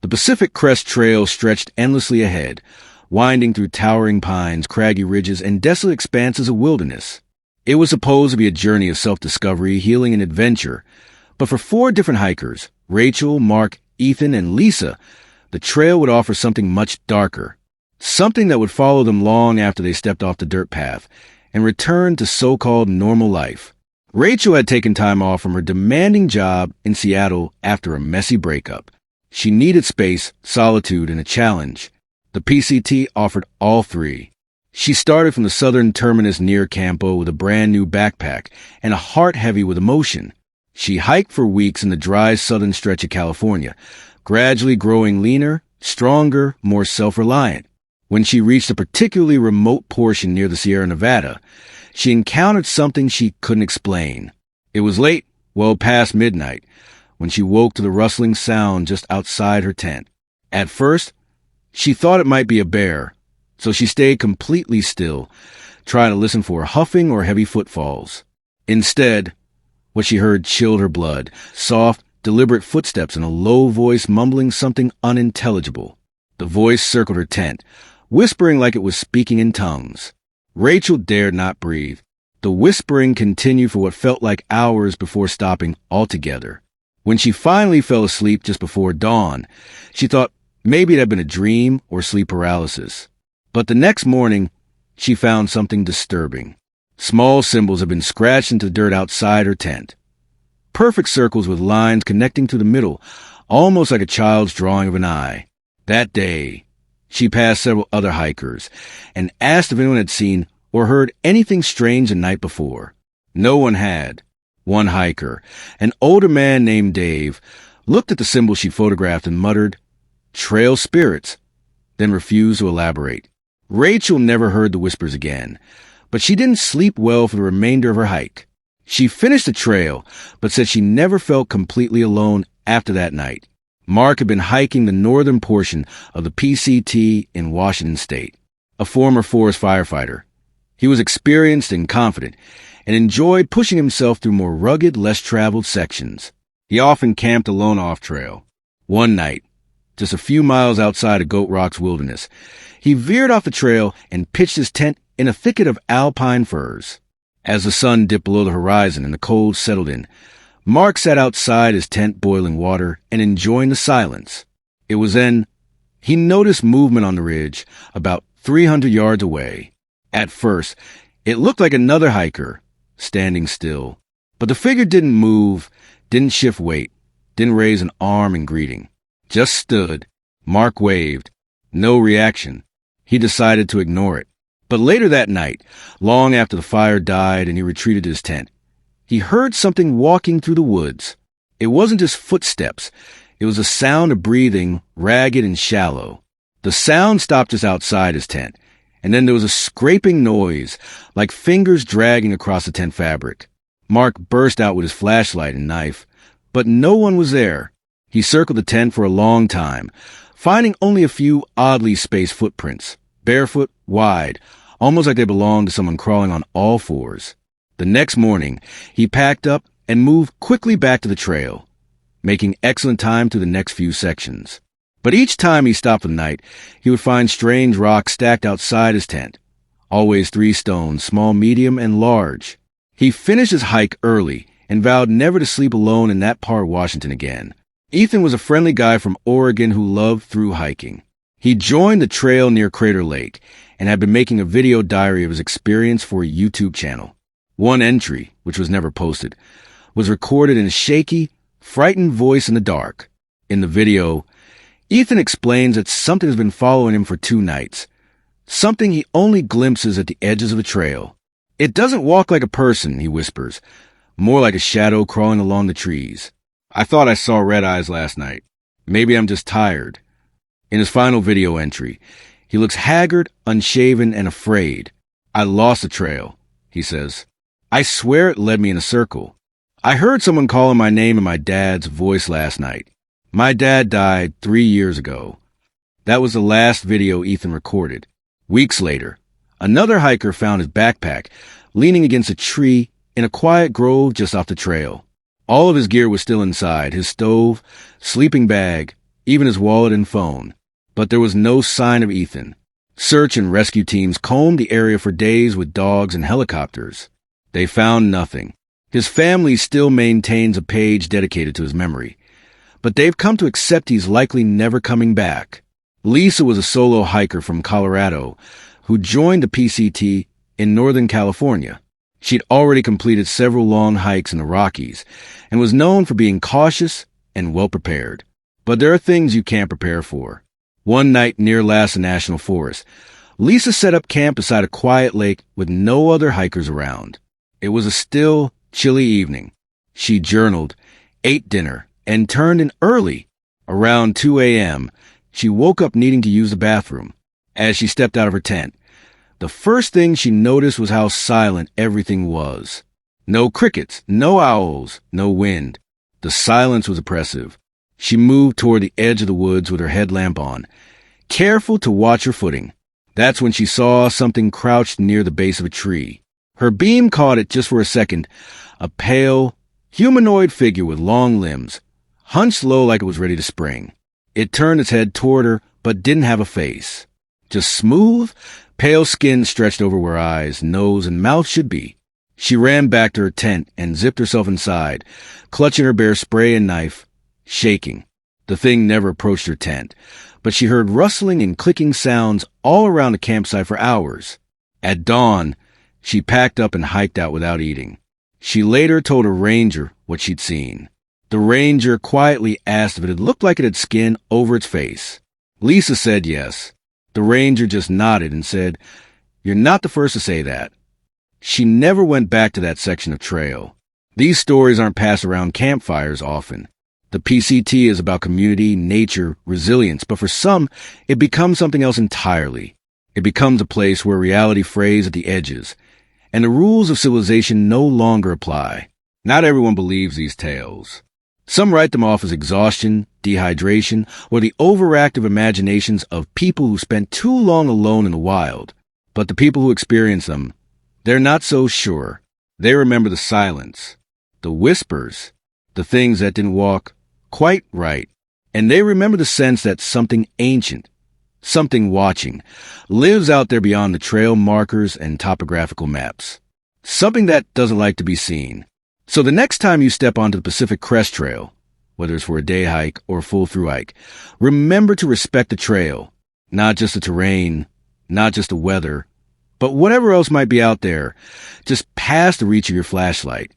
The Pacific Crest Trail stretched endlessly ahead, winding through towering pines, craggy ridges, and desolate expanses of wilderness. It was supposed to be a journey of self-discovery, healing, and adventure, but for 4 different hikers, Rachel, Mark, Ethan, and Lisa, the trail would offer something much darker, something that would follow them long after they stepped off the dirt path and returned to so-called normal life. Rachel had taken time off from her demanding job in Seattle after a messy breakup. She needed space, solitude, and a challenge. The PCT offered all 3. She started from the southern terminus near Campo with a brand new backpack and a heart heavy with emotion. She hiked for weeks in the dry southern stretch of California, gradually growing leaner, stronger, more self-reliant. When she reached a particularly remote portion near the Sierra Nevada, she encountered something she couldn't explain. It was late, well past midnight, when she woke to the rustling sound just outside her tent. At first, she thought it might be a bear, so she stayed completely still, trying to listen for huffing or heavy footfalls. Instead, what she heard chilled her blood, soft, deliberate footsteps and a low voice mumbling something unintelligible. The voice circled her tent, whispering like it was speaking in tongues. Rachel dared not breathe. The whispering continued for what felt like hours before stopping altogether. When she finally fell asleep just before dawn, she thought maybe it had been a dream or sleep paralysis. But the next morning, she found something disturbing. Small symbols had been scratched into the dirt outside her tent. Perfect circles with lines connecting through the middle, almost like a child's drawing of an eye. That day, she passed several other hikers and asked if anyone had seen or heard anything strange the night before. No one had. One hiker, an older man named Dave, looked at the symbol she photographed and muttered, "Trail spirits," then refused to elaborate. Rachel never heard the whispers again, but she didn't sleep well for the remainder of her hike. She finished the trail, but said she never felt completely alone after that night. Mark had been hiking the northern portion of the PCT in Washington State, a former forest firefighter. He was experienced and confident, and enjoyed pushing himself through more rugged, less-traveled sections. He often camped alone off-trail. One night, just a few miles outside of Goat Rock's wilderness, he veered off the trail and pitched his tent in a thicket of alpine firs. As the sun dipped below the horizon and the cold settled in, Mark sat outside his tent boiling water and enjoying the silence. It was then he noticed movement on the ridge about 300 yards away. At first, it looked like another hiker, standing still. But the figure didn't move, didn't shift weight, didn't raise an arm in greeting. Just stood. Mark waved. No reaction. He decided to ignore it. But later that night, long after the fire died and he retreated to his tent, he heard something walking through the woods. It wasn't just footsteps. It was a sound of breathing, ragged and shallow. The sound stopped just outside his tent, and then there was a scraping noise, like fingers dragging across the tent fabric. Mark burst out with his flashlight and knife, but no one was there. He circled the tent for a long time, finding only a few oddly spaced footprints, barefoot, wide, almost like they belonged to someone crawling on all fours. The next morning, he packed up and moved quickly back to the trail, making excellent time through the next few sections. But each time he stopped for the night, he would find strange rocks stacked outside his tent, always 3 stones, small, medium, and large. He finished his hike early and vowed never to sleep alone in that part of Washington again. Ethan was a friendly guy from Oregon who loved through hiking. He joined the trail near Crater Lake and had been making a video diary of his experience for a YouTube channel. One entry, which was never posted, was recorded in a shaky, frightened voice in the dark. In the video, Ethan explains that something has been following him for 2 nights, something he only glimpses at the edges of the trail. "It doesn't walk like a person," he whispers, "more like a shadow crawling along the trees. I thought I saw red eyes last night. Maybe I'm just tired." In his final video entry, he looks haggard, unshaven, and afraid. "I lost the trail," he says. "I swear it led me in a circle. I heard someone calling my name in my dad's voice last night. My dad died 3 years ago." That was the last video Ethan recorded. Weeks later, another hiker found his backpack leaning against a tree in a quiet grove just off the trail. All of his gear was still inside, his stove, sleeping bag, even his wallet and phone. But there was no sign of Ethan. Search and rescue teams combed the area for days with dogs and helicopters. They found nothing. His family still maintains a page dedicated to his memory, but they've come to accept he's likely never coming back. Lisa was a solo hiker from Colorado who joined the PCT in Northern California. She'd already completed several long hikes in the Rockies and was known for being cautious and well-prepared. But there are things you can't prepare for. One night near Lhasa National Forest, Lisa set up camp beside a quiet lake with no other hikers around. It was a still, chilly evening. She journaled, ate dinner, and turned in early. Around 2 a.m., she woke up needing to use the bathroom. As she stepped out of her tent, the first thing she noticed was how silent everything was. No crickets, no owls, no wind. The silence was oppressive. She moved toward the edge of the woods with her headlamp on, careful to watch her footing. That's when she saw something crouched near the base of a tree. Her beam caught it just for a second, a pale, humanoid figure with long limbs, hunched low like it was ready to spring. It turned its head toward her, but didn't have a face. Just smooth, pale skin stretched over where eyes, nose, and mouth should be. She ran back to her tent and zipped herself inside, clutching her bare spray and knife, shaking. The thing never approached her tent, but she heard rustling and clicking sounds all around the campsite for hours. At dawn, she packed up and hiked out without eating. She later told a ranger what she'd seen. The ranger quietly asked if it looked like it had skin over its face. Lisa said yes. The ranger just nodded and said, "You're not the first to say that." She never went back to that section of trail. These stories aren't passed around campfires often. The PCT is about community, nature, resilience, but for some, it becomes something else entirely. It becomes a place where reality frays at the edges, and the rules of civilization no longer apply. Not everyone believes these tales. Some write them off as exhaustion, dehydration, or the overactive imaginations of people who spent too long alone in the wild. But the people who experience them, they're not so sure. They remember the silence, the whispers, the things that didn't walk quite right. And they remember the sense that something ancient, something watching, lives out there beyond the trail markers and topographical maps. Something that doesn't like to be seen. So the next time you step onto the Pacific Crest Trail, whether it's for a day hike or a full-through hike, remember to respect the trail, not just the terrain, not just the weather, but whatever else might be out there, just past the reach of your flashlight.